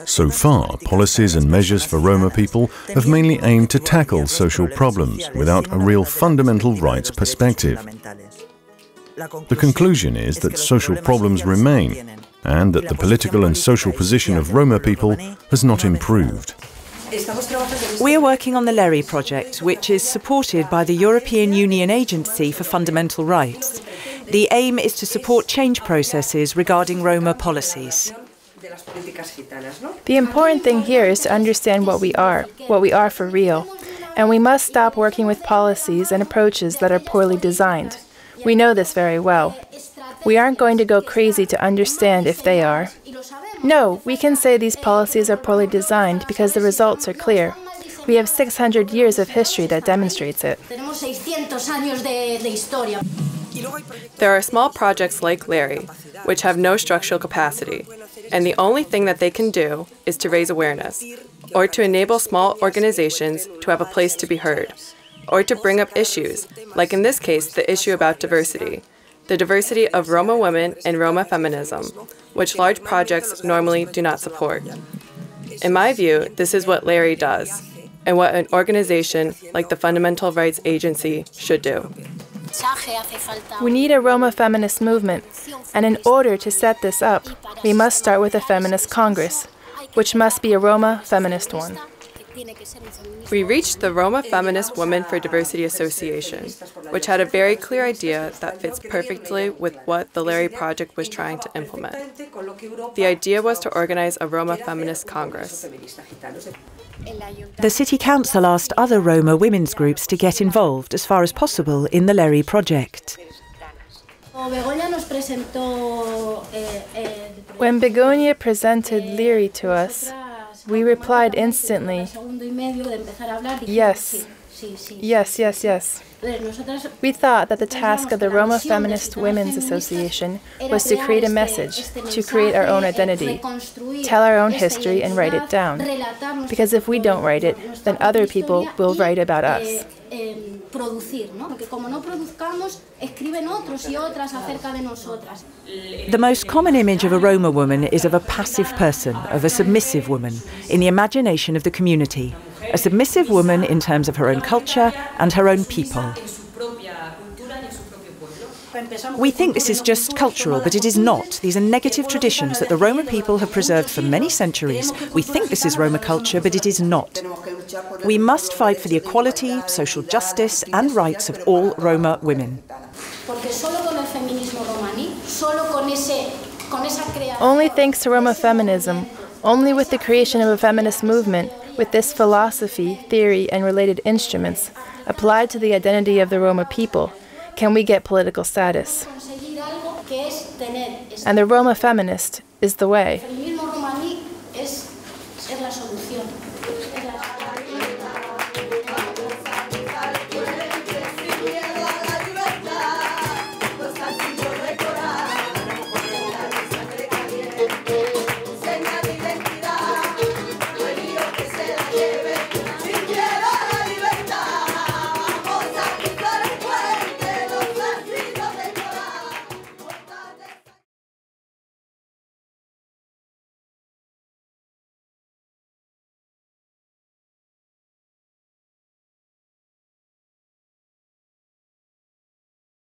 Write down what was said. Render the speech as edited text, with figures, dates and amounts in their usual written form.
So far, policies and measures for Roma people have mainly aimed to tackle social problems without a real fundamental rights perspective. The conclusion is that social problems remain and that the political and social position of Roma people has not improved. We are working on the LERI project, which is supported by the European Union Agency for Fundamental Rights. The aim is to support change processes regarding Roma policies. The important thing here is to understand what we are for real. And we must stop working with policies and approaches that are poorly designed. We know this very well. We aren't going to go crazy to understand if they are. No, we can say these policies are poorly designed because the results are clear. We have 600 years of history that demonstrates it. There are small projects like LERI, which have no structural capacity, and the only thing that they can do is to raise awareness, or to enable small organizations to have a place to be heard, or to bring up issues, like in this case the issue about diversity, the diversity of Roma women and Roma feminism, which large projects normally do not support. In my view, this is what LERI does, and what an organization like the Fundamental Rights Agency should do. We need a Roma feminist movement, and in order to set this up, we must start with a feminist Congress, which must be a Roma feminist one. We reached the Roma Feminist Women for Diversity Association, which had a very clear idea that fits perfectly with what the LERI project was trying to implement. The idea was to organize a Roma Feminist Congress. The City Council asked other Roma women's groups to get involved as far as possible in the LERI project. When Begonia presented LERI to us, we replied instantly, yes, yes, yes, yes. We thought that the task of the Roma Feminist Women's Association was to create a message, to create our own identity, tell our own history and write it down. Because if we don't write it, then other people will write about us. The most common image of a Roma woman is of a passive person, of a submissive woman, in the imagination of the community. A submissive woman in terms of her own culture and her own people. We think this is just cultural, but it is not. These are negative traditions that the Roma people have preserved for many centuries. We think this is Roma culture, but it is not. We must fight for the equality, social justice and rights of all Roma women. Only thanks to Roma feminism, only with the creation of a feminist movement, with this philosophy, theory, and related instruments applied to the identity of the Roma people, can we get political status. And the Roma feminist is the way.